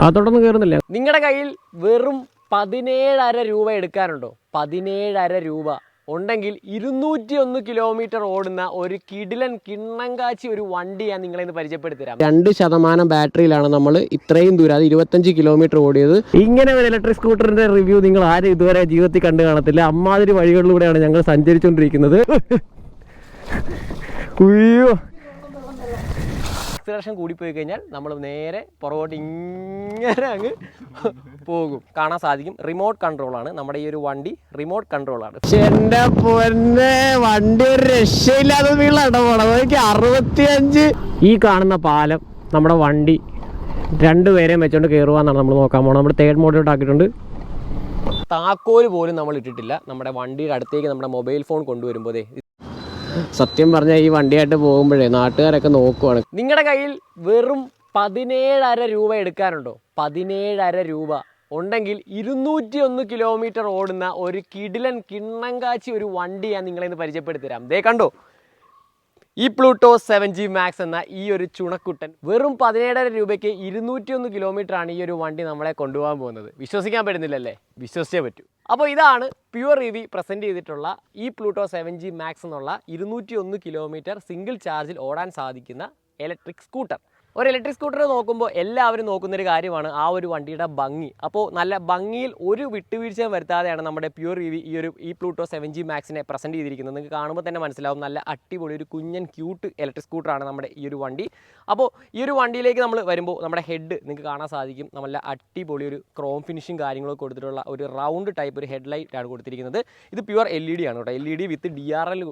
അതോടൊന്നും കയറുന്നില്ല. നിങ്ങളുടെ കയ്യിൽ വെറും 17.5 രൂപ എടുക്കാനുണ്ടോ? 17.5 രൂപ ഉണ്ടെങ്കിൽ 201 കിലോമീറ്റർ ഓടുന്ന ഒരു കിടിലൻ കിണ്ണങ്കാച്ചി ഒരു വണ്ടി ഞാൻ നിങ്ങളെ ഇന്ന് പരിചയപ്പെടുത്തി തരാം. 2% ബാറ്ററിയിലാണ് നമ്മൾ ഇത്രയും ദൂരം, അത് 25 കിലോമീറ്റർ ഓടിയത്. ഇങ്ങനെ ഒരു ഇലക്ട്രിക് സ്കൂട്ടറിന്റെ റിവ്യൂ നിങ്ങൾ ആരും ഇതുവരെ ജീവിതത്തിൽ കണ്ടു കാണത്തില്ല. അമ്മാതിരി വഴികളിലൂടെയാണ് ഞങ്ങൾ സഞ്ചരിച്ചുകൊണ്ടിരിക്കുന്നത്. അയ്യോ, ആക്സിലറേഷൻ കൂടിപ്പോയി കഴിഞ്ഞാൽ നമ്മൾ നേരെ പുറകോട്ട് ഇങ്ങനെ അങ്ങ് പോകും. കാണാൻ സാധിക്കും, റിമോട്ട് കൺട്രോളാണ് നമ്മുടെ ഈ ഒരു വണ്ടി, റിമോട്ട് കൺട്രോളാണ്. എൻ്റെ പൊന്നെ, വണ്ടി ഒരു രക്ഷയില്ലാതെ വീളാട്ടോ പോണത്. 65. ഈ കാണുന്ന പാലം നമ്മുടെ വണ്ടി 2 പേരെയും വെച്ചോണ്ട് കയറുവാന്നാണ് നമ്മൾ നോക്കാൻ പോകുന്നത്. നമ്മൾ തേർഡ് മോഡിലോട്ട് ആക്കിയിട്ടുണ്ട്. താക്കോല് പോലും നമ്മൾ ഇട്ടിട്ടില്ല. നമ്മുടെ വണ്ടിയുടെ അടുത്തേക്ക് നമ്മുടെ മൊബൈൽ ഫോൺ കൊണ്ടുവരുമ്പോഴേ, സത്യം പറഞ്ഞാൽ ഈ വണ്ടിയായിട്ട് പോകുമ്പോഴേ നാട്ടുകാരൊക്കെ നോക്കുവാണ്. നിങ്ങളുടെ കയ്യിൽ വെറും 17.5 രൂപ എടുക്കാനുണ്ടോ? 17.5 രൂപ ഉണ്ടെങ്കിൽ 201 കിലോമീറ്റർ ഓടുന്ന ഒരു കിടിലൻ കിണ്ണങ്കാച്ചി ഒരു വണ്ടി ഞാൻ നിങ്ങളെ ഇന്ന് പരിചയപ്പെടുത്തി തരാം. ദേ കണ്ടോ, ഈ പ്ലൂട്ടോ 7G Max എന്ന ഈ ഒരു ചുണക്കുട്ടൻ വെറും 17.5 രൂപയ്ക്ക് 201 കിലോമീറ്റർ ആണ് ഈ ഒരു വണ്ടി നമ്മളെ കൊണ്ടുപോകാൻ പോകുന്നത്. വിശ്വസിക്കാൻ പറ്റുന്നില്ലല്ലേ? വിശ്വസിച്ചേ പറ്റൂ. അപ്പോൾ ഇതാണ് പ്യുവർ EV പ്രസൻറ്റ് ചെയ്തിട്ടുള്ള ഈ പ്ലൂട്ടോ 7G Max എന്നുള്ള 201 കിലോമീറ്റർ സിംഗിൾ ചാർജിൽ ഓടാൻ സാധിക്കുന്ന ഇലക്ട്രിക് സ്കൂട്ടർ. ഒരു ഇലക്ട്രിക് സ്കൂട്ടർ നോക്കുമ്പോൾ എല്ലാവരും നോക്കുന്നൊരു കാര്യമാണ് ആ ഒരു വണ്ടിയുടെ ഭംഗി. അപ്പോൾ നല്ല ഭംഗിയിൽ ഒരു വിട്ടുവീഴ്ചയും വരുത്താതെയാണ് നമ്മുടെ പ്യുവർ EV ഈ പ്ലൂട്ടോ 7G Maxനെ പ്രസൻറ്റ് ചെയ്തിരിക്കുന്നത്. നിങ്ങൾക്ക് കാണുമ്പോൾ തന്നെ മനസ്സിലാവും, നല്ല അടിപൊളി ഒരു കുഞ്ഞൻ ക്യൂട്ട് ഇലക്ട്രിക് സ്കൂട്ടറാണ് നമ്മുടെ ഈ ഒരു വണ്ടി. അപ്പോൾ ഈ ഒരു വണ്ടിയിലേക്ക് നമ്മൾ വരുമ്പോൾ നമ്മുടെ ഹെഡ് നിങ്ങൾക്ക് കാണാൻ സാധിക്കും, നല്ല അടിപൊളി ഒരു ക്രോം ഫിനിഷിങ് കാര്യങ്ങളൊക്കെ കൊടുത്തിട്ടുള്ള ഒരു റൗണ്ട് ടൈപ്പ് ഒരു ഹെഡ് ലൈറ്റ് ആണ് കൊടുത്തിരിക്കുന്നത്. ഇത് പ്യുവർ LED ആണ് കേട്ടോ. LED വിത്ത് DRL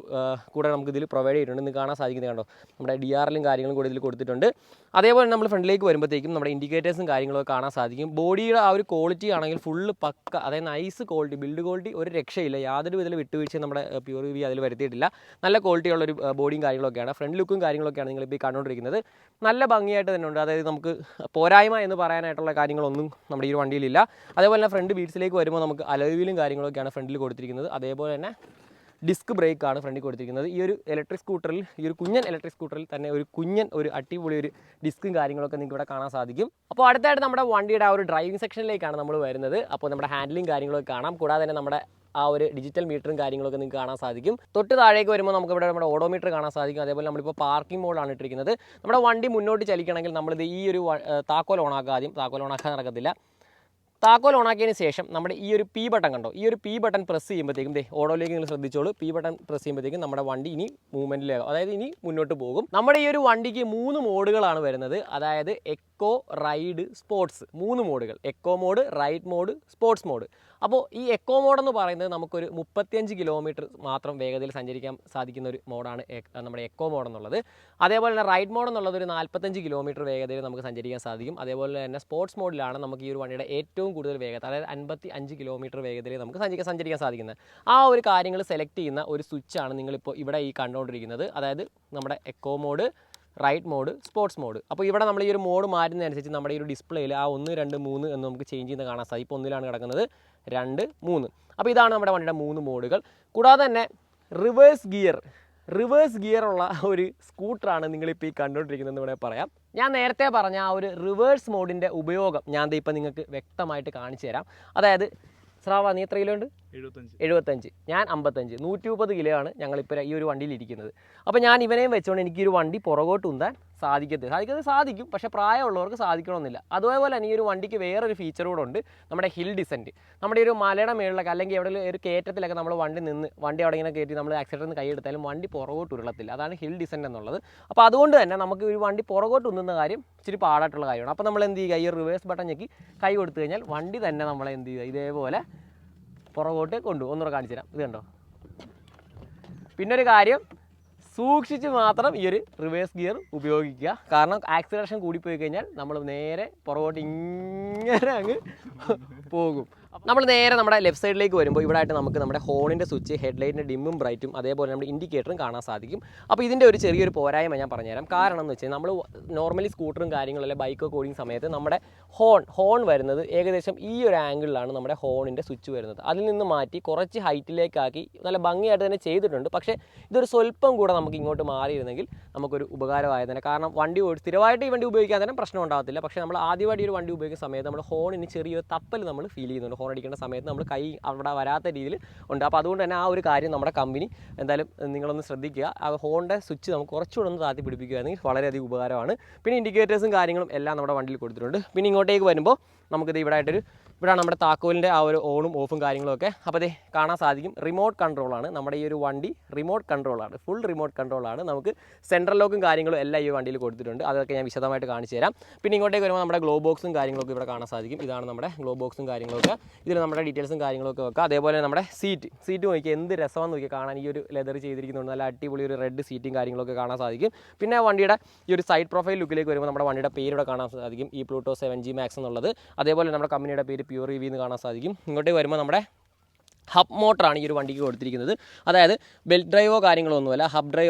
കൂടെ നമുക്ക് ഇതിൽ പ്രൊവൈഡ് ചെയ്തിട്ടുണ്ട്. നിങ്ങൾക്ക് കാണാൻ സാധിക്കുന്നത് കണ്ടോ, നമ്മുടെ DRLും കാര്യങ്ങളും കൂടെ ഇതിൽ കൊടുത്തിട്ടുണ്ട്. അതേപോലെ നമ്മൾ ഫ്രണ്ടിലേക്ക് വരുമ്പോഴത്തേക്കും നമ്മുടെ ഇൻഡിക്കേറ്റേഴ്സും കാര്യങ്ങളൊക്കെ കാണാൻ സാധിക്കും. ബോഡിയുടെ ആ ഒരു ക്വാളിറ്റി ആണെങ്കിൽ ഫുള്ള് പക്ക, അതായത് നൈസ് ക്വാളിറ്റി, ബിൽഡ് ക്വാളിറ്റി ഒരു രക്ഷയില്ല. യാതൊരു വിധത്തിൽ വിട്ടുവീഴ്ചയും നമ്മുടെ പ്യുവർ EV അതിൽ വരുത്തിയിട്ടില്ല. നല്ല ക്വാളിറ്റിയുള്ളൊരു ബോഡിയും കാര്യങ്ങളൊക്കെയാണ്. ഫ്രണ്ട് ലുക്കും കാര്യങ്ങളൊക്കെയാണ് നിങ്ങളിപ്പോൾ ഈ കണ്ടുകൊണ്ടിരിക്കുന്നത്. നല്ല ഭംഗിയായിട്ട് തന്നെ ഉണ്ട്. അതായത് നമുക്ക് പോരായ്മ എന്ന് പറയാനായിട്ടുള്ള കാര്യങ്ങളൊന്നും നമ്മുടെ ഈ ഒരു വണ്ടിയിലില്ല. അതേപോലെ തന്നെ ഫ്രണ്ട് വീൽസിലേക്ക് വരുമ്പോൾ നമുക്ക് അലോയ് വീലും കാര്യങ്ങളൊക്കെയാണ് ഫ്രണ്ടിൽ കൊടുത്തിരിക്കുന്നത്. അതേപോലെ തന്നെ ഡിസ്ക് ബ്രേക്കാണ് ഫ്രണ്ടിൽ കൊടുത്തിരിക്കുന്നത്. ഈ ഒരു ഇലക്ട്രിക് സ്കൂട്ടറിൽ, ഈ ഒരു കുഞ്ഞൻ ഇലക്ട്രിക് സ്കൂട്ടറിൽ തന്നെ ഒരു അടിപൊളി ഒരു ഡിസ്കും കാര്യങ്ങളൊക്കെ നിങ്ങൾക്ക് ഇവിടെ കാണാൻ സാധിക്കും. അപ്പോൾ അടുത്തായിട്ട് നമ്മുടെ വണ്ടിയുടെ ആ ഒരു ഡ്രൈവിംഗ് സെക്ഷനിലേക്കാണ് നമ്മൾ വരുന്നത്. അപ്പോൾ നമ്മുടെ ഹാൻഡിലും കാര്യങ്ങളൊക്കെ കാണാം. കൂടാതെ തന്നെ നമ്മുടെ ആ ഒരു ഡിജിറ്റൽ മീറ്ററും കാര്യങ്ങളൊക്കെ നിങ്ങൾക്ക് കാണാൻ സാധിക്കും. തൊട്ട് താഴേക്ക് വരുമ്പോൾ നമുക്ക് ഇവിടെ നമ്മുടെ ഓഡോമീറ്റർ കാണാൻ സാധിക്കും. അതേപോലെ നമ്മളിപ്പോൾ പാർക്കിംഗ് മോഡാണ് ഇട്ടിരിക്കുന്നത്. നമ്മുടെ വണ്ടി മുന്നോട്ട് ചലിക്കണമെങ്കിൽ നമ്മളിത് ഈ ഒരു താക്കോൽ ഓണാക്കുക. ആദ്യം താക്കോൽ ഓണാക്കാൻ നടക്കത്തില്ല. താക്കോൽ ഓണാക്കിയതിന് ശേഷം നമ്മുടെ ഈ ഒരു പി ബട്ടൺ കണ്ടോ, ഈ ഒരു പി ബട്ടൺ പ്രസ് ചെയ്യുമ്പോഴത്തേക്കും ഓടോയിലേക്ക് നിങ്ങൾ ശ്രദ്ധിച്ചോളൂ. പി ബട്ടൺ പ്രസ് ചെയ്യുമ്പോഴത്തേക്കും നമ്മുടെ വണ്ടി ഇനി മൂവ്മെൻറ്റിലാകും, അതായത് ഇനി മുന്നോട്ട് പോകും. നമ്മുടെ ഈ ഒരു വണ്ടിക്ക് 3 മോഡുകളാണ് വരുന്നത്. അതായത് എക്കോ, റൈഡ്, സ്പോർട്സ്. 3 മോഡുകൾ: eco mode, ride mode, sports mode. അപ്പോൾ ഈ എക്കോ മോഡെന്ന് പറയുന്നത് നമുക്കൊരു 35 കിലോമീറ്റർ മാത്രം വേഗതയിൽ സഞ്ചരിക്കാൻ സാധിക്കുന്ന ഒരു മോഡാണ് നമ്മുടെ എക്കോ മോഡ് എന്നുള്ളത്. അതേപോലെ തന്നെ റൈഡ് മോഡ് എന്നുള്ളത് ഒരു 45 കിലോമീറ്റർ വേഗതയിൽ നമുക്ക് സഞ്ചരിക്കാൻ സാധിക്കും. അതേപോലെ തന്നെ സ്പോർട്സ് മോഡിലാണ് നമുക്ക് ഈ ഒരു വണ്ടിയുടെ ഏറ്റവും കൂടുതൽ വേഗത, അതായത് 55 കിലോമീറ്റർ വേഗതയിൽ നമുക്ക് സഞ്ചരിക്കാൻ സാധിക്കുന്നത്. ആ ഒരു കാര്യങ്ങൾ സെലക്ട് ചെയ്യുന്ന ഒരു സ്വിച്ചാണ് നിങ്ങളിപ്പോൾ ഇവിടെ ഈ കണ്ടുകൊണ്ടിരിക്കുന്നത്. അതായത് നമ്മുടെ eco mode, ride mode, sports mode. അപ്പോൾ ഇവിടെ നമ്മൾ ഈ ഒരു മോഡ് മാറ്റുന്നതനുസരിച്ച് നമ്മുടെ ഈ ഒരു ഡിസ്പ്ലേയിൽ ആ 1, 2, 3 എന്ന് നമുക്ക് ചേഞ്ച് ചെയ്യുന്നത് കാണാൻ സാധിക്കും. ഇപ്പോൾ 1-ലാണ് കിടക്കുന്നത്, 2, 3. അപ്പോൾ ഇതാണ് നമ്മുടെ വണ്ടിയുടെ 3 മോഡുകൾ. കൂടാതെ തന്നെ റിവേഴ്സ് ഗിയറുള്ള ഒരു സ്കൂട്ടറാണ് നിങ്ങളിപ്പോൾ ഈ കണ്ടുകൊണ്ടിരിക്കുന്നതെന്ന് വേണമെങ്കിൽ പറയാം. ഞാൻ നേരത്തെ പറഞ്ഞ ആ ഒരു റിവേഴ്സ് മോഡിൻ്റെ ഉപയോഗം ഞാൻ ഇപ്പോൾ നിങ്ങൾക്ക് വ്യക്തമായിട്ട് കാണിച്ചു തരാം. അതായത് സ്രാവ, നീ എത്ര കിലോ ഉണ്ട്? 75. ഞാൻ 55. 130 കിലോ ആണ് ഞങ്ങളിപ്പോൾ ഈ ഒരു വണ്ടിയിൽ ഇരിക്കുന്നത്. അപ്പോൾ ഞാൻ ഇവനെയും വെച്ചുകൊണ്ട് എനിക്ക് ഈ ഒരു വണ്ടി പുറകോട്ട് ഉന്താൻ സാധിക്കും, പക്ഷേ പ്രായമുള്ളവർക്ക് സാധിക്കണമെന്നില്ല. അതുപോലെ തന്നെ ഈ ഒരു വണ്ടിക്ക് വേറൊരു ഫീച്ചർ കൂടെ ഉണ്ട്, നമ്മുടെ ഹിൽ ഡിസെൻറ്റ്. നമ്മുടെ ഒരു മലയുടെ മേളിലൊക്കെ അല്ലെങ്കിൽ എവിടെ ഒരു കയറ്റത്തിലൊക്കെ നമ്മൾ വണ്ടി അവിടെ ഇങ്ങനെ കയറ്റി നമ്മൾ ആക്സിഡൻറ്റിൽ നിന്ന് കൈയെടുത്താലും വണ്ടി പുറകോട്ട് ഉരുളത്തില്ല. അതാണ് ഹിൽ ഡിസെൻറ്റ് എന്നുള്ളത്. അപ്പോൾ അതുകൊണ്ട് തന്നെ നമുക്ക് ഒരു വണ്ടി പുറകോട്ട് ഉന്തുന്ന കാര്യം ഇച്ചിരി പാടായിട്ടുള്ള കാര്യമാണ്. അപ്പോൾ നമ്മൾ എന്ത് ചെയ്യുക, ഈ റിവേഴ്സ് ബട്ടൺ ഞെക്കി കൈ കൊടുത്തു കഴിഞ്ഞാൽ വണ്ടി തന്നെ നമ്മളെ എന്ത് ചെയ്യുക, ഇതേപോലെ പുറകോട്ട് കൊണ്ടുപോകും. ഒന്നുകൂടെ കാണിച്ചു തരാം. ഇത് കണ്ടോ. പിന്നൊരു കാര്യം, സൂക്ഷിച്ച് മാത്രം ഈ ഒരു റിവേഴ്സ് ഗിയർ ഉപയോഗിക്കുക. കാരണം ആക്സിലറേഷൻ കൂടിപ്പോയി കഴിഞ്ഞാൽ നമ്മൾ നേരെ പുറകോട്ട് ഇങ്ങനെ അങ്ങ് പോകും. നമ്മൾ നേരെ നമ്മുടെ ലെഫ്റ്റ് സൈഡിലേക്ക് വരുമ്പോൾ ഇവിടെ ആയിട്ട് നമുക്ക് നമ്മുടെ ഹോണിൻ്റെ സ്വിച്ച്, ഹെഡ്ലൈറ്റിൻ്റെ ഡിമ്മും ബ്രൈറ്റും അതേപോലെ നമ്മുടെ ഇൻഡിക്കേറ്ററും കാണാൻ സാധിക്കും. അപ്പോൾ ഇതിൻ്റെ ഒരു ചെറിയൊരു പോരായ്മ ഞാൻ പറഞ്ഞുതരാം. കാരണം എന്ന് വെച്ചാൽ നമ്മൾ നോർമലി സ്കൂട്ടറും കാര്യങ്ങളെല്ലാം ബൈക്കൊക്കെ ഓടിക്കുന്ന സമയത്ത് നമ്മുടെ ഹോൺ വരുന്നത് ഏകദേശം ഈ ഒരു ആംഗിളിലാണ് നമ്മുടെ ഹോണിൻ്റെ സ്വിച്ച് വരുന്നത്. അതിൽ നിന്ന് മാറ്റി കുറച്ച് ഹൈറ്റിലേക്കാക്കി നല്ല ഭംഗിയായിട്ട് തന്നെ ചെയ്തിട്ടുണ്ട്. പക്ഷേ ഇതൊരു സ്വല്പം കൂടെ നമുക്ക് ഇങ്ങോട്ട് മാറിയിരുന്നെങ്കിൽ നമുക്കൊരു ഉപകാരമായതിനെ. കാരണം സ്ഥിരമായിട്ട് ഈ വണ്ടി ഉപയോഗിക്കാൻ തന്നെ പ്രശ്നം ഉണ്ടാകത്തില്ല. പക്ഷേ നമ്മൾ ആദ്യമായിട്ട് ഒരു വണ്ടി ഉപയോഗിക്കുന്ന സമയത്ത് നമ്മൾ ഹോണിന് ചെറിയൊരു തപ്പൽ നമ്മൾ ഫീൽ ചെയ്യുന്നുണ്ട്. ഹോൺ അടിക്കേണ്ട സമയത്ത് നമ്മൾ കൈ അവിടെ വരാത്ത രീതിയിൽ ഉണ്ട്. അപ്പോൾ അതുകൊണ്ട് തന്നെ ആ ഒരു കാര്യം നമ്മുടെ കമ്പനി എന്തായാലും നിങ്ങളൊന്ന് ശ്രദ്ധിക്കുക. ആ ഹോണിൻ്റെ സ്വിച്ച് നമുക്ക് കുറച്ചുകൂടെ ഒന്ന് താത്തി പിടിപ്പിക്കുകയാണെങ്കിൽ വളരെയധികം ഉപകാരമാണ്. പിന്നെ ഇൻഡിക്കേറ്റേഴ്സും കാര്യങ്ങളും എല്ലാം നമ്മുടെ വണ്ടിയിൽ കൊടുത്തിട്ടുണ്ട്. പിന്നെ ഇങ്ങോട്ടേക്ക് വരുമ്പോൾ നമുക്കിത് ഇവിടെയാണ് നമ്മുടെ താക്കോലിൻ്റെ ആ ഒരു ഓണും ഓഫും കാര്യങ്ങളൊക്കെ. അപ്പോൾ ഇത് കാണാൻ സാധിക്കും. റിമോട്ട് കൺട്രോളാണ് നമ്മുടെ ഈ ഒരു വണ്ടി. റിമോട്ട് കൺട്രോളാണ്, ഫുൾ റിമോട്ട് കൺട്രോളാണ്. നമുക്ക് സെൻട്രൽ ലോക്കും കാര്യങ്ങളും എല്ലാം ഈ വണ്ടിയിൽ കൊടുത്തിട്ടുണ്ട്. അതൊക്കെ ഞാൻ വിശദമായിട്ട് കാണിച്ചു തരാം. പിന്നെ ഇങ്ങോട്ടേക്ക് വരുമ്പോൾ നമ്മുടെ ഗ്ലോ ബോക്സും കാര്യങ്ങളൊക്കെ ഇവിടെ കാണാൻ സാധിക്കും. ഇതാണ് നമ്മുടെ ഗ്ലോ ബോക്സും കാര്യങ്ങളൊക്കെ. ഇതിൽ നമ്മുടെ ഡീറ്റെയിൽസും കാര്യങ്ങളൊക്കെ വെക്കാം. അതേപോലെ നമ്മുടെ സീറ്റ് നോക്കിയാൽ എന്ത് രസമാണെന്ന് നോക്കിയാൽ കാണാൻ. ഈ ഒരു ലെതർ ചെയ്തിരിക്കുന്നുണ്ട്. നല്ല അടിപൊളി ഒരു റെഡ് സീറ്റും കാര്യങ്ങളൊക്കെ കാണാൻ സാധിക്കും. പിന്നെ വണ്ടിയുടെ ഈ ഒരു സൈഡ് പ്രൊഫൈൽ ലുക്കിലേക്ക് വരുമ്പോൾ നമ്മുടെ വണ്ടിയുടെ പേര് ഇവിടെ കാണാൻ സാധിക്കും. ഈ പ്ലൂട്ടോ 7G Max എന്നുള്ളത്. അതേപോലെ നമ്മുടെ കമ്പനിയുടെ പേര് പ്യൂർ EV എന്ന് കാണാൻ സാധിക്കും. ഇങ്ങോട്ടേക്ക് വരുമ്പോൾ നമ്മുടെ ഹബ് മോട്ടറാണ് ഈ ഒരു വണ്ടിക്ക് കൊടുത്തിരിക്കുന്നത്. അതായത് ബെൽറ്റ് ഡ്രൈവോ കാര്യങ്ങളോ ഒന്നുമല്ല, ഹബ്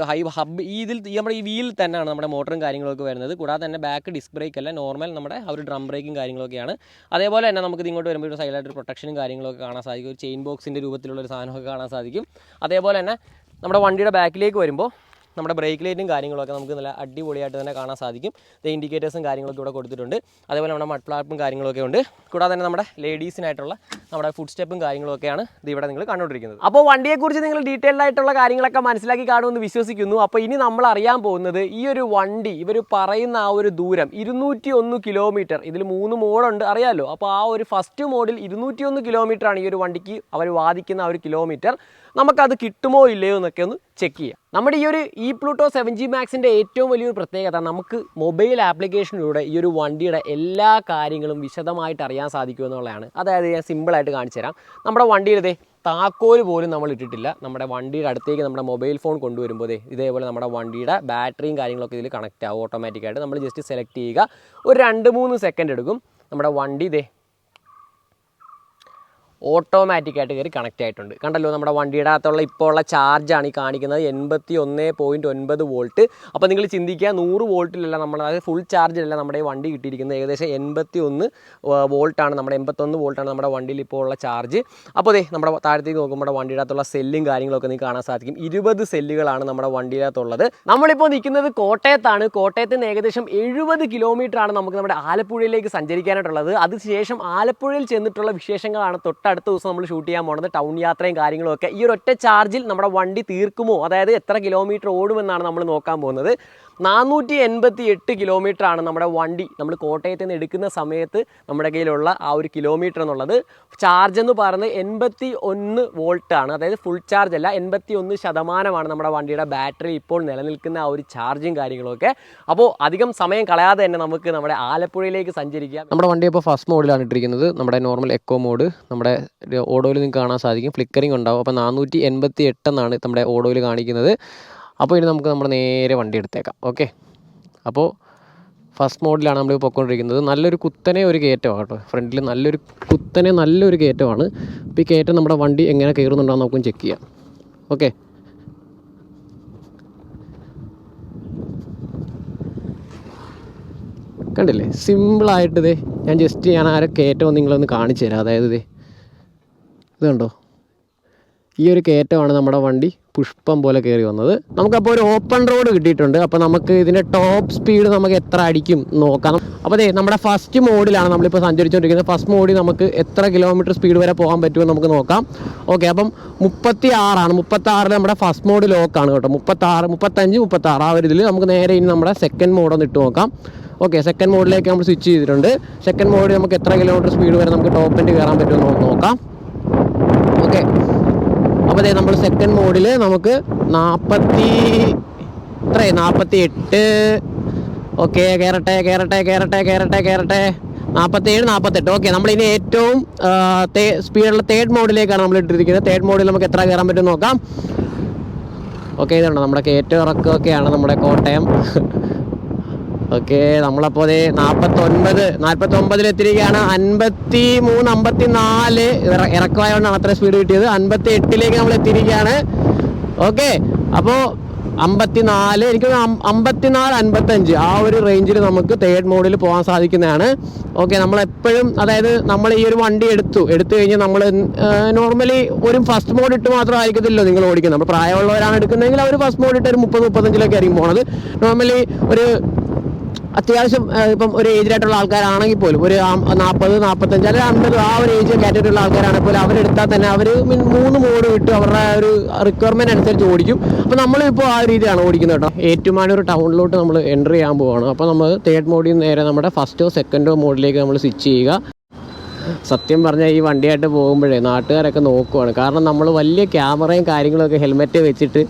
നമ്മുടെ ഈ വീലിൽ തന്നെയാണ് നമ്മുടെ മോട്ടറും കാര്യങ്ങളൊക്കെ വരുന്നത്. കൂടാതെ തന്നെ ബാക്ക് ഡിസ്ക് ബ്രേക്ക് അല്ല, നോർമൽ നമ്മുടെ ആ ഒരു ഡ്രം ബ്രേക്കും കാര്യങ്ങളൊക്കെയാണ്. അതേപോലെ തന്നെ നമുക്ക് ഇങ്ങോട്ട് വരുമ്പോൾ ഒരു സൈഡിലായിട്ട് പ്രൊട്ടക്ഷനും കാര്യങ്ങളൊക്കെ കാണാൻ സാധിക്കും. ഒരു ചെയിൻ ബോക്സിൻ്റെ രൂപത്തിലുള്ളൊരു സാധനമൊക്കെ കാണാൻ സാധിക്കും. അതേപോലെ തന്നെ നമ്മുടെ വണ്ടിയുടെ ബാക്കിലേക്ക് വരുമ്പോൾ നമ്മുടെ ബ്രേക്ക് ലൈറ്റും കാര്യങ്ങളൊക്കെ നമുക്ക് നല്ല അടിപൊളിയായിട്ട് തന്നെ കാണാൻ സാധിക്കും. ഇൻഡിക്കേറ്റേഴ്സും കാര്യങ്ങളൊക്കെ ഇവിടെ കൊടുത്തിട്ടുണ്ട്. അതേപോലെ നമ്മുടെ മഡ് ഫ്ലാപ്പും കാര്യങ്ങളൊക്കെ ഉണ്ട്. കൂടാതെ തന്നെ നമ്മുടെ ലേഡീസിനായിട്ടുള്ള നമ്മുടെ ഫുഡ് സ്റ്റെപ്പും കാര്യങ്ങളൊക്കെയാണ് ഇവിടെ നിങ്ങൾ കണ്ടുകൊണ്ടിരിക്കുന്നത്. അപ്പോൾ വണ്ടിയെക്കുറിച്ച് നിങ്ങൾ ഡീറ്റെയിൽഡ് ആയിട്ടുള്ള കാര്യങ്ങളൊക്കെ മനസ്സിലാക്കി കാണുമെന്ന് വിശ്വസിക്കുന്നു. അപ്പോൾ ഇനി നമ്മൾ അറിയാൻ പോകുന്നത് ഈ ഒരു വണ്ടി ഇവർ പറയുന്ന ആ ഒരു ദൂരം 201 കിലോമീറ്റർ. ഇതിൽ 3 മോഡുണ്ട് അറിയാമല്ലോ. അപ്പോൾ ആ ഒരു ഫസ്റ്റ് മോഡിൽ 201 കിലോമീറ്ററാണ് ഈ ഒരു വണ്ടിക്ക് അവർ വാദിക്കുന്ന ആ ഒരു കിലോമീറ്റർ. നമുക്കത് കിട്ടുമോ ഇല്ലയോ എന്നൊക്കെ ഒന്ന് ചെക്ക് ചെയ്യാം. നമ്മുടെ ഈ ഒരു പ്ലൂട്ടോ 7G Maxൻ്റെ ഏറ്റവും വലിയൊരു പ്രത്യേകത നമുക്ക് മൊബൈൽ ആപ്ലിക്കേഷനിലൂടെ ഈ ഒരു വണ്ടിയുടെ എല്ലാ കാര്യങ്ങളും വിശദമായിട്ട് അറിയാൻ സാധിക്കുമെന്നുള്ളതാണ്. അതായത് ഞാൻ സിമ്പിളായിട്ട് കാണിച്ചു തരാം. നമ്മുടെ വണ്ടിയിലതേ താക്കോൽ പോലും നമ്മൾ ഇട്ടിട്ടില്ല. നമ്മുടെ വണ്ടിയുടെ അടുത്തേക്ക് നമ്മുടെ മൊബൈൽ ഫോൺ കൊണ്ടുവരുമ്പോൾ ഇതേപോലെ നമ്മുടെ വണ്ടിയുടെ ബാറ്ററിയും കാര്യങ്ങളൊക്കെ ഇതിൽ കണക്റ്റ് ആവും ഓട്ടോമാറ്റിക്കായിട്ട്. നമ്മൾ ജസ്റ്റ് സെലക്ട് ചെയ്യുക. ഒരു 2-3 സെക്കൻഡ് എടുക്കും. നമ്മുടെ വണ്ടി ഓട്ടോമാറ്റിക്കായിട്ട് കയറി കണക്റ്റ് ആയിട്ടുണ്ട്. കണ്ടല്ലോ, നമ്മുടെ വണ്ടിയുടെ അകത്തുള്ള ഇപ്പോൾ ഉള്ള ചാർജാണ് ഈ കാണിക്കുന്നത് 81.9 വോൾട്ട്. അപ്പോൾ നിങ്ങൾ ചിന്തിക്കുക, 100 വോൾട്ടിലല്ല നമ്മൾ, അതായത് ഫുൾ ചാർജിലല്ല നമ്മുടെ ഈ വണ്ടി കിട്ടിയിരിക്കുന്നത്. ഏകദേശം 81 വോൾട്ടാണ് നമ്മുടെ വണ്ടിയിൽ ഇപ്പോൾ ഉള്ള ചാർജ്. അപ്പോൾ നമ്മുടെ താഴത്തേക്ക് നോക്കുമ്പോൾ നമ്മുടെ വണ്ടിയുടെ അകത്തുള്ള സെല്ലും കാര്യങ്ങളൊക്കെ നിങ്ങൾക്ക് കാണാൻ സാധിക്കും. 20 സെല്ലുകളാണ് നമ്മുടെ വണ്ടിയിനകത്തുള്ളത്. നമ്മളിപ്പോൾ നിൽക്കുന്നത് കോട്ടയത്താണ്. കോട്ടയത്ത് നിന്ന് ഏകദേശം 70 കിലോമീറ്ററാണ് നമുക്ക് നമ്മുടെ ആലപ്പുഴയിലേക്ക് സഞ്ചരിക്കാനായിട്ടുള്ളത്. അതിനുശേഷം ആലപ്പുഴയിൽ ചെന്നിട്ടുള്ള വിശേഷങ്ങളാണ് അടുത്ത ദിവസം നമ്മൾ ഷൂട്ട് ചെയ്യാൻ പോകുന്നത്. ടൗൺ യാത്രയും കാര്യങ്ങളൊക്കെ ഈ ഒരു ഒറ്റ ചാർജിൽ നമ്മുടെ വണ്ടി തീർക്കുമോ, അതായത് എത്ര കിലോമീറ്റർ ഓടുമെന്നാണ് നമ്മൾ നോക്കാൻ പോകുന്നത്. 488 കിലോമീറ്ററാണ് നമ്മുടെ വണ്ടി നമ്മൾ കോട്ടയത്ത് നിന്ന് എടുക്കുന്ന സമയത്ത് നമ്മുടെ കയ്യിലുള്ള ആ ഒരു കിലോമീറ്റർ എന്നുള്ളത്. ചാർജ് എന്ന് പറയുന്നത് 81 വോൾട്ടാണ്. അതായത് ഫുൾ ചാർജ് അല്ല, 81% നമ്മുടെ വണ്ടിയുടെ ബാറ്ററി ഇപ്പോൾ നിലനിൽക്കുന്ന ആ ഒരു ചാർജും കാര്യങ്ങളൊക്കെ. അപ്പോൾ അധികം സമയം കളയാതെ തന്നെ നമുക്ക് നമ്മുടെ ആലപ്പുഴയിലേക്ക് സഞ്ചരിക്കാം. നമ്മുടെ വണ്ടി ഇപ്പോൾ ഫസ്റ്റ് മോഡിലാണ് ഇട്ടിരിക്കുന്നത്. നമ്മുടെ നോർമൽ എക്കോ മോഡ്. നമ്മുടെ ഓഡോയിൽ നിങ്ങൾക്ക് കാണാൻ സാധിക്കും, ഫ്ലിക്കറിംഗ് ഉണ്ടാവും. അപ്പോൾ 488 എന്നാണ് നമ്മുടെ ഓഡോയിൽ കാണിക്കുന്നത്. അപ്പോൾ ഇനി നമുക്ക് നമ്മുടെ നേരെ വണ്ടി എടുത്തേക്കാം. ഓക്കെ, അപ്പോൾ ഫസ്റ്റ് മോഡിലാണ് നമ്മൾ പൊയ്ക്കൊണ്ടിരിക്കുന്നത്. നല്ലൊരു കുത്തനെ ഒരു കയറ്റമാണ് കേട്ടോ. ഫ്രണ്ടിൽ നല്ലൊരു കയറ്റമാണ്. അപ്പോൾ ഈ കയറ്റം നമ്മുടെ വണ്ടി എങ്ങനെ കയറുന്നുണ്ടോ നമുക്കും ചെക്ക് ചെയ്യാം. ഓക്കെ, കണ്ടില്ലേ, സിമ്പിളായിട്ട് ഞാൻ ആ കയറ്റം നിങ്ങളൊന്ന് കാണിച്ചു തരാം. അതായത് ഇത് കണ്ടോ, ഈ ഒരു കയറ്റമാണ് നമ്മുടെ വണ്ടി പുഷ്പം പോലെ കയറി വന്നത്. നമുക്കപ്പോൾ ഒരു ഓപ്പൺ റോഡ് കിട്ടിയിട്ടുണ്ട്. അപ്പോൾ നമുക്ക് ഇതിൻ്റെ ടോപ്പ് സ്പീഡ് നമുക്ക് എത്ര അടിക്കും നോക്കാം. അപ്പോൾ നമ്മുടെ ഫസ്റ്റ് മോഡിലാണ് നമ്മളിപ്പോൾ സഞ്ചരിച്ചുകൊണ്ടിരിക്കുന്നത്. ഫസ്റ്റ് മോഡിൽ നമുക്ക് എത്ര കിലോമീറ്റർ സ്പീഡ് വരെ പോകാൻ പറ്റുമെന്ന് നമുക്ക് നോക്കാം. ഓക്കെ, അപ്പം 36 നമ്മുടെ ഫസ്റ്റ് മോഡ് ലോക്കാണ് കേട്ടോ. 36, 35, 36 ആ ഒരു ഇതിൽ നമുക്ക് നേരെ ഇനി നമ്മുടെ സെക്കൻഡ് മോഡൊന്ന് ഇട്ട് നോക്കാം. ഓക്കെ, സെക്കൻഡ് മോഡിലേക്ക് നമ്മൾ സ്വിച്ച് ചെയ്തിട്ടുണ്ട്. സെക്കൻഡ് മോഡിൽ നമുക്ക് എത്ര കിലോമീറ്റർ സ്പീഡ് വരെ നമുക്ക് ടോപ്പ് എൻഡ് കയറാൻ പറ്റുമെന്ന് നോക്കാം. ഓക്കെ, അപ്പോൾ നമ്മൾ സെക്കൻഡ് മോഡിൽ നമുക്ക് 48. ഓക്കെ, കയറട്ടെ 47, 48. ഓക്കെ, നമ്മളിനി ഏറ്റവും സ്പീഡുള്ള തേർഡ് മോഡിലേക്കാണ് നമ്മൾ ഇട്ടിരിക്കുന്നത്. തേർഡ് മോഡിൽ നമുക്ക് എത്ര കയറാൻ പറ്റും നോക്കാം. ഓക്കെ, ഇതാണ് നമ്മുടെ കയറ്റം ഇറക്കമൊക്കെയാണ് നമ്മുടെ കോട്ടയം. ഓക്കെ, നമ്മളപ്പോൾ അതേ 49 എത്തിയിരിക്കുകയാണ്. 53, 54 ഇറക്കമായതുകൊണ്ടാണ് അത്ര സ്പീഡ് കിട്ടിയത്. 58 നമ്മൾ എത്തിയിരിക്കുകയാണ്. ഓക്കെ, അപ്പോൾ 54, എനിക്ക് 54, 55 ആ ഒരു റേഞ്ചിൽ നമുക്ക് തേർഡ് മോഡിൽ പോകാൻ സാധിക്കുന്നതാണ്. ഓക്കെ, നമ്മളെപ്പോഴും അതായത് നമ്മൾ ഈ ഒരു വണ്ടി എടുത്തു കഴിഞ്ഞാൽ നമ്മൾ നോർമലി ഒരു ഫസ്റ്റ് മോഡ് ഇട്ട് മാത്രമായിരിക്കത്തില്ലോ നിങ്ങൾ ഓടിക്കുന്നത്. നമ്മൾ പ്രായമുള്ളവരാണ് എടുക്കുന്നതെങ്കിൽ അവർ ഫസ്റ്റ് മോഡ് ഇട്ട് ഒരു 30-35 ആയിരിക്കും പോണത്. നോർമലി ഒരു അത്യാവശ്യം ഇപ്പം ഒരു ഏജിലായിട്ടുള്ള ആൾക്കാരാണെങ്കിൽ പോലും ഒരു 40-45 അല്ലെങ്കിൽ 50 ആ ഒരു ഏജ് കാറ്റഗറി ഉള്ള ആൾക്കാരാണെങ്കിൽ പോലും അവരെടുത്താൽ തന്നെ അവർ 3 മോഡ് വിട്ട് അവരുടെ ഒരു റിക്വയർമെൻറ്റ് അനുസരിച്ച് ഓടിക്കും. അപ്പോൾ നമ്മളിപ്പോൾ ആ രീതിയാണ് ഓടിക്കുന്നത് കേട്ടോ. ഏറ്റുമാനൂർ ടൗണിലോട്ട് നമ്മൾ എൻ്റർ ചെയ്യാൻ പോവുകയാണ്. അപ്പോൾ നമ്മൾ തേർഡ് മോഡിൽ നിന്ന് നേരെ നമ്മുടെ ഫസ്റ്റോ സെക്കൻഡോ മോഡിലേക്ക് നമ്മൾ സ്വിച്ച് ചെയ്യുക. സത്യം പറഞ്ഞാൽ ഈ വണ്ടിയായിട്ട് പോകുമ്പോഴേ നാട്ടുകാരൊക്കെ നോക്കുവാണ്. കാരണം നമ്മൾ വലിയ ക്യാമറയും കാര്യങ്ങളൊക്കെ ഹെൽമെറ്റ് വെച്ചിട്ട്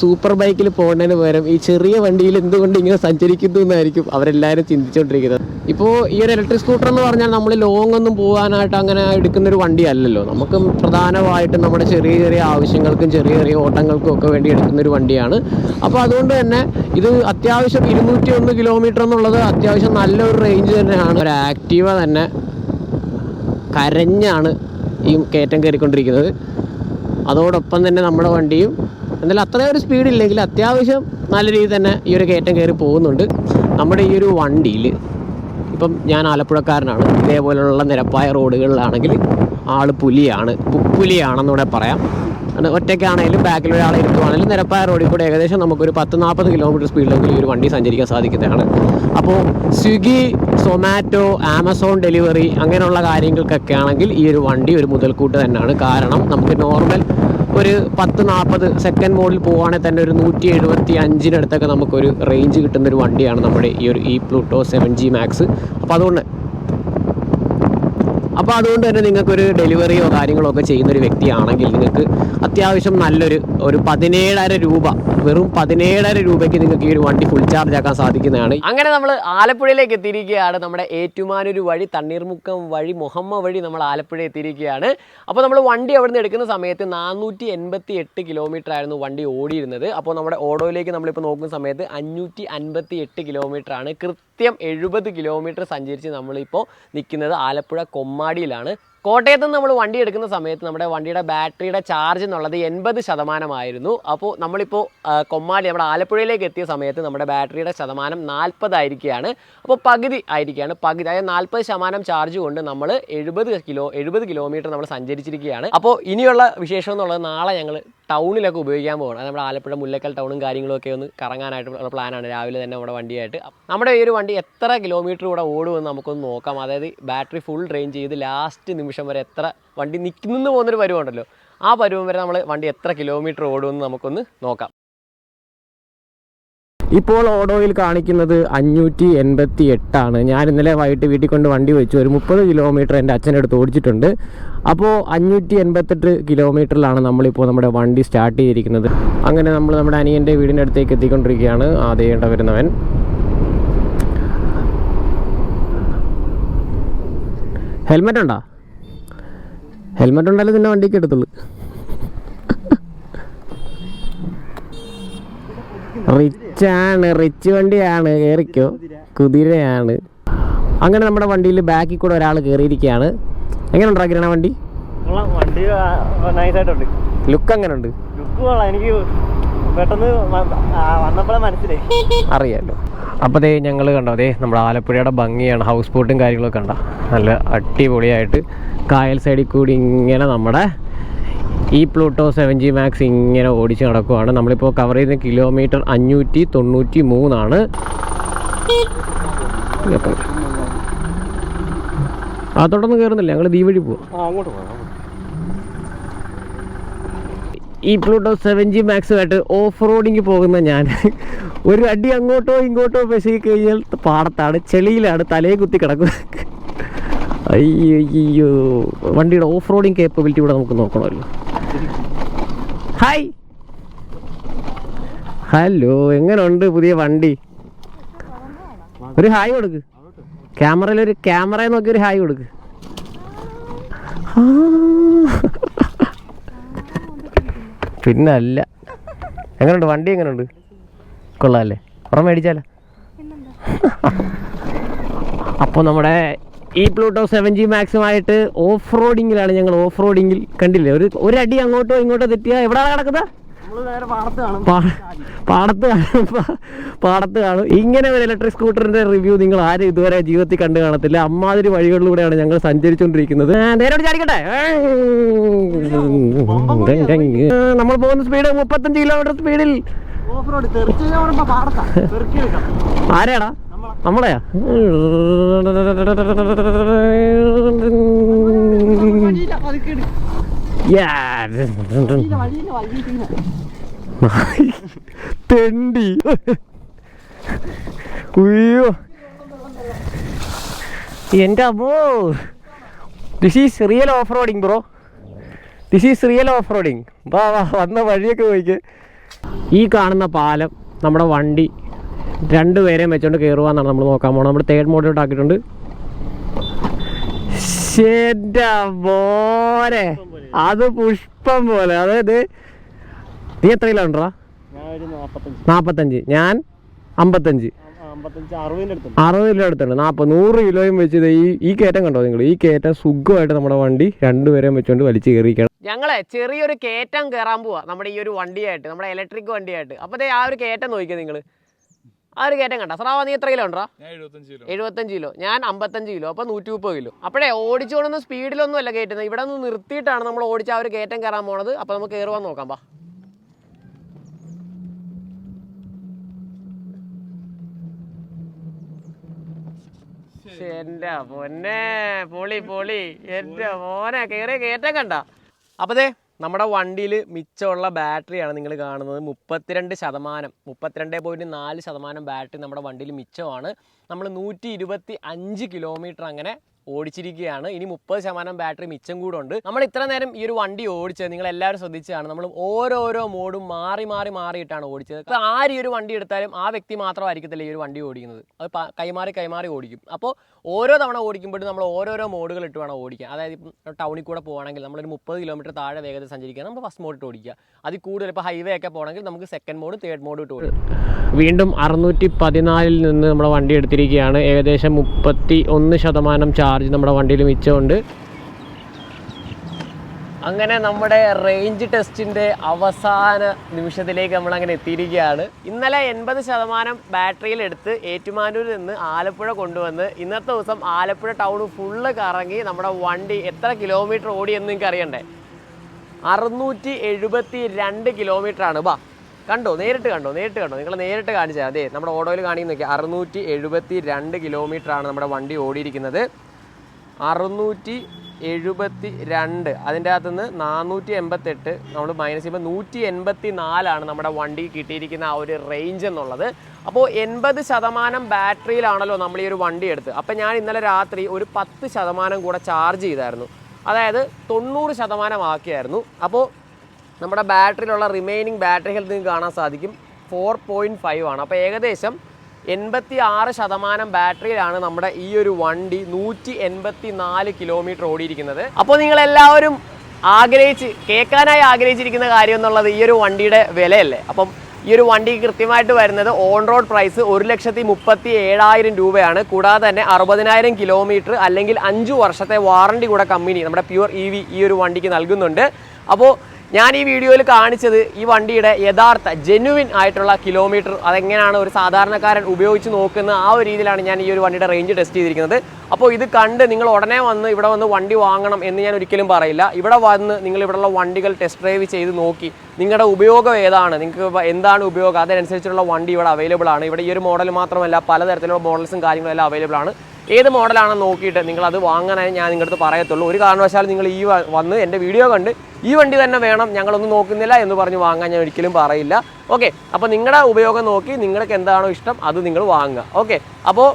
സൂപ്പർ ബൈക്കിൽ പോകുന്നതിന് പകരം ഈ ചെറിയ വണ്ടിയിൽ എന്തുകൊണ്ട് ഇങ്ങനെ സഞ്ചരിക്കുന്നു എന്നായിരിക്കും അവരെല്ലാവരും ചിന്തിച്ചുകൊണ്ടിരിക്കുന്നത്. ഇപ്പോൾ ഈ ഒരു ഇലക്ട്രിക് സ്കൂട്ടർ എന്ന് പറഞ്ഞാൽ നമ്മൾ ലോങ് ഒന്നും പോകാനായിട്ട് അങ്ങനെ എടുക്കുന്നൊരു വണ്ടിയല്ലല്ലോ. നമുക്ക് പ്രധാനമായിട്ടും നമ്മുടെ ചെറിയ ചെറിയ ആവശ്യങ്ങൾക്കും ചെറിയ ചെറിയ ഓട്ടങ്ങൾക്കും ഒക്കെ വേണ്ടി എടുക്കുന്നൊരു വണ്ടിയാണ്. അപ്പോൾ അതുകൊണ്ട് തന്നെ ഇത് അത്യാവശ്യം 201 കിലോമീറ്റർ എന്നുള്ളത് അത്യാവശ്യം നല്ലൊരു റേഞ്ച് തന്നെയാണ്. ഒരു ആക്റ്റീവ തന്നെ കരഞ്ഞാണ് ഈ കയറ്റം കയറിക്കൊണ്ടിരിക്കുന്നത്. അതോടൊപ്പം തന്നെ നമ്മുടെ വണ്ടിയും എന്നാലും അത്രയും ഒരു സ്പീഡില്ലെങ്കിൽ അത്യാവശ്യം നല്ല രീതിയിൽ തന്നെ ഈ ഒരു കയറ്റം കയറി പോകുന്നുണ്ട്. നമ്മുടെ ഈ ഒരു വണ്ടിയിൽ ഇപ്പം ഞാൻ ആലപ്പുഴക്കാരനാണ്. ഇതേപോലെയുള്ള നിരപ്പായ റോഡുകളിലാണെങ്കിൽ ആൾ പുലിയാണെന്നൂടെ പറയാം. ഒറ്റയ്ക്കാണെങ്കിലും ബാക്കിൽ ഒരാളെ ഇരുത്തുവാണെങ്കിലും നിരപ്പായ റോഡിൽ കൂടെ ഏകദേശം നമുക്കൊരു 10-40 കിലോമീറ്റർ സ്പീഡിലെങ്കിലും ഈ ഒരു വണ്ടി സഞ്ചരിക്കാൻ സാധിക്കുന്നതാണ്. അപ്പോൾ സ്വിഗ്ഗി, സൊമാറ്റോ, ആമസോൺ ഡെലിവറി അങ്ങനെയുള്ള കാര്യങ്ങൾക്കൊക്കെ ആണെങ്കിൽ ഈ ഒരു വണ്ടി ഒരു മുതൽക്കൂട്ട് തന്നെയാണ്. കാരണം നമുക്ക് നോർമൽ ഒരു 10-40 സെക്കൻഡ് മോഡിൽ പോവുകയാണെങ്കിൽ തന്നെ ഒരു 175-അടുത്തൊക്കെ നമുക്കൊരു റേഞ്ച് കിട്ടുന്നൊരു വണ്ടിയാണ് നമ്മുടെ ഈ ഒരു പ്ലൂട്ടോ 7G Max. അപ്പോൾ അതുകൊണ്ട് തന്നെ നിങ്ങൾക്കൊരു ഡെലിവറിയോ കാര്യങ്ങളോ ഒക്കെ ചെയ്യുന്നൊരു വ്യക്തിയാണെങ്കിൽ നിങ്ങൾക്ക് അത്യാവശ്യം നല്ലൊരു 17,500 രൂപ, വെറും 17,500 രൂപയ്ക്ക് നിങ്ങൾക്ക് ഈ ഒരു വണ്ടി ഫുൾ ചാർജ് ആക്കാൻ സാധിക്കുന്നതാണ്. അങ്ങനെ നമ്മൾ ആലപ്പുഴയിലേക്ക് എത്തിയിരിക്കുകയാണ്. നമ്മുടെ ഏറ്റുമാനൂർ വഴി, തണ്ണീർമുക്കം വഴി, മുഹമ്മ വഴി നമ്മൾ ആലപ്പുഴ എത്തിയിരിക്കുകയാണ്. അപ്പോൾ നമ്മൾ വണ്ടി അവിടെ നിന്ന് എടുക്കുന്ന സമയത്ത് 488 കിലോമീറ്റർ ആയിരുന്നു വണ്ടി ഓടിയിരുന്നത്. അപ്പോൾ നമ്മുടെ ഓടോയിലേക്ക് നമ്മളിപ്പോൾ നോക്കുന്ന സമയത്ത് 558 കിലോമീറ്ററാണ്. കൃത്യം 70 കിലോമീറ്റർ സഞ്ചരിച്ച് നമ്മളിപ്പോൾ നിൽക്കുന്നത് ആലപ്പുഴ കൊമ്മാടിയിലാണ്. കോട്ടയത്ത് നിന്ന് നമ്മൾ വണ്ടി എടുക്കുന്ന സമയത്ത് നമ്മുടെ വണ്ടിയുടെ ബാറ്ററിയുടെ ചാർജ് എന്നുള്ളത് 80% അപ്പോൾ നമ്മളിപ്പോൾ കൊമ്മാടി നമ്മുടെ ആലപ്പുഴയിലേക്ക് എത്തിയ സമയത്ത് നമ്മുടെ ബാറ്ററിയുടെ ശതമാനം 40 ആയിരിക്കുകയാണ്. അപ്പോൾ പകുതി ആയിരിക്കുകയാണ്. അതായത് 40% ചാർജ് കൊണ്ട് നമ്മൾ 70 കിലോമീറ്റർ നമ്മൾ സഞ്ചരിച്ചിരിക്കുകയാണ്. അപ്പോൾ ഇനിയുള്ള വിശേഷം എന്നുള്ളത് നാളെ ഞങ്ങൾ ടൗണിലൊക്കെ ഉപയോഗിക്കാൻ പോകണം. നമ്മുടെ ആലപ്പുഴ മുല്ലക്കൽ ടൗണും കാര്യങ്ങളൊക്കെ ഒന്ന് കറങ്ങാനായിട്ടുള്ള പ്ലാനാണ് രാവിലെ തന്നെ നമ്മുടെ വണ്ടിയായിട്ട്. നമ്മുടെ ഈ ഒരു വണ്ടി എത്ര കിലോമീറ്റർ കൂടെ ഓടുമെന്ന് നമുക്കൊന്ന് നോക്കാം. അതായത് ബാറ്ററി ഫുൾ ഡ്രെയിൻ ചെയ്ത് ലാസ്റ്റ് നിമിഷം വരെ എത്ര വണ്ടി നിൽക്കുന്നു പോകുന്നൊരു പരുവമുണ്ടല്ലോ, ആ പരുവം വരെ നമ്മൾ വണ്ടി എത്ര കിലോമീറ്റർ ഓടുമെന്ന് നമുക്കൊന്ന് നോക്കാം. ഇപ്പോൾ ഓടോയിൽ കാണിക്കുന്നത് 588 ഞാൻ ഇന്നലെ വൈകിട്ട് വീട്ടിൽ കൊണ്ട് വണ്ടി വെച്ചു. ഒരു 30 കിലോമീറ്റർ എൻ്റെ അച്ഛനടുത്ത് ഓടിച്ചിട്ടുണ്ട്. അപ്പോൾ 588 കിലോമീറ്ററിലാണ് നമ്മളിപ്പോൾ നമ്മുടെ വണ്ടി സ്റ്റാർട്ട് ചെയ്തിരിക്കുന്നത്. അങ്ങനെ നമ്മൾ നമ്മുടെ അനിയൻ്റെ വീടിൻ്റെ അടുത്തേക്ക് എത്തിക്കൊണ്ടിരിക്കുകയാണ്. ആദ്യം വരുന്നവൻ ഹെൽമെറ്റ് ഉണ്ടോ? ഹെൽമെറ്റ് ഉണ്ടല്ലോ നിന്നെ വണ്ടിക്ക് എടുത്തുള്ളൂ. റിച്ച് വണ്ടിയാണ്, കയറിക്കോ, കുതിരയാണ്. അങ്ങനെ നമ്മുടെ വണ്ടിയിൽ ബാക്കിൽ കൂടെ ഒരാൾ കയറിയിരിക്കുകയാണ്. എങ്ങനെ ഉണ്ടാക്കിയാണ് വണ്ടി? വണ്ടി നൈസായിട്ടുണ്ട്. ലുക്ക് എങ്ങനെ ഉണ്ട്? ലുക്ക് കൊള്ളാം. എനിക്ക് പെട്ടെന്ന് വന്നപ്പോഴേ മനസ്സിലായി, അറിയാമല്ലോ. അപ്പോൾ ദേ ഞങ്ങൾ കണ്ടോ, അതേ നമ്മുടെ ആലപ്പുഴയുടെ ഭംഗിയാണ്. ഹൗസ് ബോട്ടും കാര്യങ്ങളൊക്കെ കണ്ടോ, നല്ല അടിപൊളിയായിട്ട് കായൽ സൈഡിൽ കൂടി ഇങ്ങനെ നമ്മുടെ പ്ലൂട്ടോ 7G Max ഇങ്ങനെ ഓടിച്ച് നടക്കുവാണ്. നമ്മളിപ്പോൾ കവർ ചെയ്യുന്ന കിലോമീറ്റർ 593. അതോടൊന്നും കയറുന്നില്ല, ഞങ്ങൾ ദീ വഴി പോകും. അങ്ങോട്ട് പോകാം. പ്ലൂട്ടോ 7G Maxുമായിട്ട് ഓഫ് റോഡിങ് പോകുന്ന ഞാൻ ഒരു അടി അങ്ങോട്ടോ ഇങ്ങോട്ടോ പെശകി കഴിഞ്ഞാൽ പാടത്താണ്, ചെളിയിലാണ്, തലയെ കുത്തി കിടക്കും. അയ്യോ, വണ്ടിയുടെ ഓഫ് റോഡിങ് കേപ്പബിലിറ്റി ഇവിടെ നമുക്ക് നോക്കണമല്ലോ. ഹായ്, ഹലോ, എങ്ങനെയുണ്ട് പുതിയ വണ്ടി? ഒരു ഹായ് കൊടുക്ക്, ക്യാമറയിൽ നോക്കി ഒരു ഹായ് കൊടുക്ക്. പിന്നല്ല, എങ്ങനെയുണ്ട് വണ്ടി? എങ്ങനെയുണ്ട്? കൊള്ളാമല്ലേ? പുറം മേടിച്ചാലോ? അപ്പോൾ നമ്മുടെ ഈ പ്ലൂട്ടോ 7G മാക്സുമായിട്ട് ഓഫ് റോഡിങ്ങിലാണ് ഞങ്ങൾ. ഓഫ് റോഡിങ്ങിൽ കണ്ടില്ലേ, ഒരടി അങ്ങോട്ടോ ഇങ്ങോട്ടോ തെറ്റിയാൽ എവിടെയാണ് കിടക്കുന്നത്? പാടത്ത് കാണും. ഇങ്ങനെ ഒരു ഇലക്ട്രിക് സ്കൂട്ടറിന്റെ റിവ്യൂ നിങ്ങൾ ആരും ഇതുവരെ ജീവിതത്തിൽ കണ്ടു കാണത്തില്ല. അമ്മാതിരി വഴികളിലൂടെയാണ് ഞങ്ങൾ സഞ്ചരിച്ചുകൊണ്ടിരിക്കുന്നത്. നേരോട് ചാടിക്കട്ടെ. നമ്മൾ പോകുന്ന സ്പീഡ് 35 കിലോമീറ്റർ സ്പീഡിൽ. ആരെയാടാ? നമ്മളെയാ? തെണ്ടി. അയ്യോ എൻ്റെ അമ്മോ. This is real off roading bro. This is real off roading. വാ വന്ന വഴിയൊക്കെ പോയിക്ക്. ഈ കാണുന്ന പാലം നമ്മുടെ വണ്ടി രണ്ടുപേരെയും വെച്ചോണ്ട് കയറുവാന്നാണ് നമ്മൾ നോക്കാൻ പോകണം. നമ്മൾ തേർഡ് മോഡിലോട്ട് ആക്കിയിട്ടുണ്ട്. ശരി മോനെ, അത് പുഷ്പം പോലെ. അതായത് നീ എത്ര കിലോ ഉണ്ടോ? 45. ഞാൻ 55. 60 കിലോ അടുത്തുണ്ട്. 100 കിലോയും വെച്ച് ഈ കയറ്റം കണ്ടോ നിങ്ങൾ? ഈ കയറ്റം സുഖമായിട്ട് നമ്മുടെ വണ്ടി രണ്ടുപേരെയും വെച്ചുകൊണ്ട് വലിച്ചു കയറിയിരിക്കണം. ഞങ്ങളെ ചെറിയൊരു കയറ്റം കയറാൻ പോവാ നമ്മുടെ ഈ ഒരു വണ്ടിയായിട്ട്, നമ്മുടെ ഇലക്ട്രിക് വണ്ടിയായിട്ട്. അപ്പോൾ ആ ഒരു കയറ്റം നോക്കിയാൽ നിങ്ങൾ, ആ ഒരു കയറ്റം കണ്ട. സ്രാവ നീ എത്ര കിലോ ഉണ്ടോ? 75 കിലോ. ഞാൻ 55 കിലോ. അപ്പോൾ 130 കിലോ. അപ്പോഴേ ഓടിച്ചോണ്ടൊന്നും സ്പീഡിലൊന്നും അല്ല കയറ്റുന്നത്. ഇവിടെ നിന്ന് നിർത്തിയിട്ടാണ് നമ്മൾ ഓടിച്ച ആ ഒരു കയറ്റം കയറാൻ പോണത്. അപ്പോൾ നമുക്ക് കയറുവാൻ നോക്കാം. പാ എൻ്റെ പൊന്നെ, പൊളി. എൻ്റെ മോനെ കയറിയ കയറ്റം കണ്ട. അപ്പോൾ നമ്മുടെ വണ്ടിയിൽ മിച്ചമുള്ള ബാറ്ററിയാണ് നിങ്ങൾ കാണുന്നത്. 32%, 32.4% ബാറ്ററി നമ്മുടെ വണ്ടിയിൽ മിച്ചമാണ്. നമ്മൾ 125 കിലോമീറ്റർ അങ്ങനെ ഓടിച്ചിരിക്കുകയാണ്. ഇനി 30% ബാറ്ററി മിച്ചം കൂടെ ഉണ്ട്. നമ്മൾ ഇത്ര നേരം ഈ ഒരു വണ്ടി ഓടിച്ചത് നിങ്ങൾ എല്ലാവരും ശ്രദ്ധിച്ചതാണ്. നമ്മൾ ഓരോരോ മോഡും മാറിയിട്ടാണ് ഓടിച്ചത്. ഇപ്പോൾ ആര് ഈ ഒരു വണ്ടി എടുത്താലും ആ വ്യക്തി മാത്രമായിരിക്കത്തില്ല ഈ ഒരു വണ്ടി ഓടിക്കുന്നത്. അത് കൈമാറി ഓടിക്കും. അപ്പോൾ ഓരോ തവണ ഓടിക്കുമ്പോഴും നമ്മൾ ഓരോരോ മോഡുകൾ ഇട്ട് വേണം ഓടിക്കാൻ. അതായത് ഇപ്പം ടൗണിൽ കൂടെ പോകുകയാണെങ്കിൽ നമ്മളൊരു 30 കിലോമീറ്റർ താഴെ വേഗത സഞ്ചരിക്കുക, നമ്മൾ ഫസ്റ്റ് മോഡ് ഇട്ട് ഓടിക്കുക. അതിൽ കൂടുതൽ ഇപ്പോൾ ഹൈവേ ഒക്കെ പോകണമെങ്കിൽ നമുക്ക് സെക്കൻഡ് മോഡ്, തേർഡ് മോഡ് ഇട്ട് ഓടിക്കും. വീണ്ടും 614 നിന്ന് നമ്മുടെ വണ്ടി എടുത്തിരിക്കുകയാണ്. ഏകദേശം 31% ചാർജ് നമ്മുടെ വണ്ടിയിൽ മിച്ചമുണ്ട്. അങ്ങനെ നമ്മുടെ റേഞ്ച് ടെസ്റ്റിൻ്റെ അവസാന നിമിഷത്തിലേക്ക് നമ്മളങ്ങനെ എത്തിയിരിക്കുകയാണ്. ഇന്നലെ 80% ബാറ്ററിയിൽ എടുത്ത് ഏറ്റുമാനൂരിൽ നിന്ന് ആലപ്പുഴ കൊണ്ടുവന്ന് ഇന്നത്തെ ദിവസം ആലപ്പുഴ ടൗൺ ഫുള്ള് കറങ്ങി നമ്മുടെ വണ്ടി എത്ര കിലോമീറ്റർ ഓടിയെന്ന് നിങ്ങൾക്ക് അറിയണ്ടേ? 672 കിലോമീറ്ററാണ്. കണ്ടോ, നേരിട്ട് കണ്ടോ? നിങ്ങൾ നേരിട്ട് കാണിച്ചാൽ അതെ, നമ്മുടെ ഓടോയിൽ കാണിക്കുന്ന നോക്കി 672 കിലോമീറ്ററാണ് നമ്മുടെ വണ്ടി ഓടിയിരിക്കുന്നത്. 672. അതിൻ്റെ അകത്തുനിന്ന് 488 നമ്മൾ മൈനസ് ചെയ്യുമ്പോൾ 184 നമ്മുടെ വണ്ടി കിട്ടിയിരിക്കുന്ന ആ ഒരു റേഞ്ച് എന്നുള്ളത്. അപ്പോൾ 80% ബാറ്ററിയിലാണല്ലോ നമ്മൾ ഈ ഒരു വണ്ടി എടുത്ത്. അപ്പോൾ ഞാൻ ഇന്നലെ രാത്രി ഒരു 10% കൂടെ ചാർജ് ചെയ്തായിരുന്നു. അതായത് 90% ആക്കിയായിരുന്നു. അപ്പോൾ നമ്മുടെ ബാറ്ററിയിലുള്ള റിമൈനിങ് ബാറ്ററി ഹെൽത്ത് നിങ്ങൾക്ക് കാണാൻ സാധിക്കും 4.5 ആണ്. അപ്പോൾ ഏകദേശം 86% ബാറ്ററിയിലാണ് നമ്മുടെ ഈ ഒരു വണ്ടി 184 കിലോമീറ്റർ ഓടിയിരിക്കുന്നത്. അപ്പോൾ നിങ്ങളെല്ലാവരും കേൾക്കാനായി ആഗ്രഹിച്ചിരിക്കുന്ന കാര്യം എന്നുള്ളത് ഈ ഒരു വണ്ടിയുടെ വിലയല്ലേ. അപ്പം ഈ ഒരു വണ്ടിക്ക് കൃത്യമായിട്ട് വരുന്നത് ഓൺ റോഡ് പ്രൈസ് 1,37,000 രൂപയാണ്. കൂടാതെ തന്നെ 60,000 കിലോമീറ്റർ അല്ലെങ്കിൽ 5 വർഷത്തെ വാറണ്ടി കൂടെ കമ്പനി നമ്മുടെ പ്യുവർ EV ഈ ഒരു വണ്ടിക്ക് നൽകുന്നുണ്ട്. അപ്പോൾ ഞാൻ ഈ വീഡിയോയിൽ കാണിച്ചത് ഈ വണ്ടിയുടെ യഥാർത്ഥ ജെന്യുവിൻ ആയിട്ടുള്ള കിലോമീറ്റർ അതെങ്ങനെയാണ് ഒരു സാധാരണക്കാരൻ ഉപയോഗിച്ച് നോക്കുന്ന ആ ഒരു രീതിയിലാണ് ഞാൻ ഈ ഒരു വണ്ടിയുടെ റേഞ്ച് ടെസ്റ്റ് ചെയ്തിരിക്കുന്നത്. അപ്പോൾ ഇത് കണ്ട് നിങ്ങൾ ഉടനെ വന്ന് ഇവിടെ വന്ന് വണ്ടി വാങ്ങണം എന്ന് ഞാൻ ഒരിക്കലും പറയില്ല. ഇവിടെ വന്ന് നിങ്ങൾ ഇവിടെയുള്ള വണ്ടികൾ ടെസ്റ്റ് ഡ്രൈവ് ചെയ്ത് നോക്കി നിങ്ങളുടെ ഉപയോഗം ഏതാണ്, നിങ്ങൾക്ക് എന്താണ് ഉപയോഗം, അതനുസരിച്ചുള്ള വണ്ടി ഇവിടെ അവൈലബിൾ ആണ്. ഇവിടെ ഈ ഒരു മോഡൽ മാത്രമല്ല പലതരത്തിലുള്ള മോഡൽസും കാര്യങ്ങളെല്ലാം അവൈലബിൾ ആണ്. ഏത് മോഡലാണെന്ന് നോക്കിയിട്ട് നിങ്ങളത് വാങ്ങാനായി ഞാൻ നിങ്ങളുടെ അടുത്ത് പറയത്തുള്ളൂ. ഒരു കാരണവശാലും നിങ്ങൾ വന്ന് എൻ്റെ വീഡിയോ കണ്ട് ഈ വണ്ടി തന്നെ വേണം, ഞങ്ങളൊന്നും നോക്കുന്നില്ല എന്ന് പറഞ്ഞ് വാങ്ങാൻ ഞാൻ ഒരിക്കലും പറയില്ല. ഓക്കെ, അപ്പോൾ നിങ്ങളുടെ ഉപയോഗം നോക്കി നിങ്ങൾക്ക് എന്താണോ ഇഷ്ടം അത് നിങ്ങൾ വാങ്ങുക. ഓക്കെ, അപ്പോൾ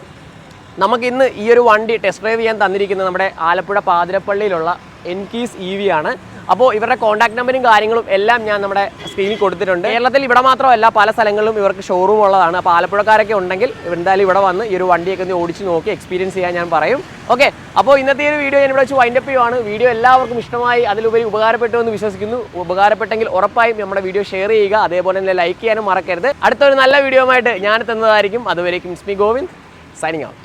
നമുക്കിന്ന് ഈ ഒരു വണ്ടി ടെസ്റ്റ് ഡ്രൈവ് ചെയ്യാൻ തന്നിരിക്കുന്നത് നമ്മുടെ ആലപ്പുഴ പാതിരപ്പള്ളിയിലുള്ള എൻകീസ് EV ആണ്. അപ്പോൾ ഇവരുടെ കോൺടാക്ട് നമ്പറും കാര്യങ്ങളും എല്ലാം ഞാൻ നമ്മുടെ സ്ക്രീനിൽ കൊടുത്തിട്ടുണ്ട്. കേരളത്തിൽ ഇവിടെ മാത്രമല്ല പല സ്ഥലങ്ങളിലും ഇവർക്ക് ഷോറൂം ഉള്ളതാണ്. അപ്പോൾ ആലപ്പുഴക്കാരൊക്കെ ഉണ്ടെങ്കിൽ എന്തായാലും ഇവിടെ വന്ന് ഈ ഒരു വണ്ടിയൊക്കെ ഒന്ന് ഓടിച്ച് നോക്കി എക്സ്പീരിയൻസ് ചെയ്യാൻ ഞാൻ പറയും. ഓക്കെ, അപ്പോൾ ഇന്നത്തെ ഒരു വീഡിയോ ഞാൻ ഇവിടെ വെച്ച് വൈൻഡപ്പ് ചെയ്യുവാണ്. വീഡിയോ എല്ലാവർക്കും ഇഷ്ടമായി, അതിലുപരി ഉപകാരപ്പെട്ടു എന്ന് വിശ്വസിക്കുന്നു. ഉപകാരപ്പെട്ടെങ്കിൽ ഉറപ്പായും നമ്മുടെ വീഡിയോ ഷെയർ ചെയ്യുക, അതേപോലെ തന്നെ ലൈക്ക് ചെയ്യാനും മറക്കരുത്. അടുത്തൊരു നല്ല വീഡിയോ ആയിട്ട് ഞാൻ എത്തുന്നതായിരിക്കും. അതുവരേക്കും സ്മി ഗോവിന്ദ്. Signing out.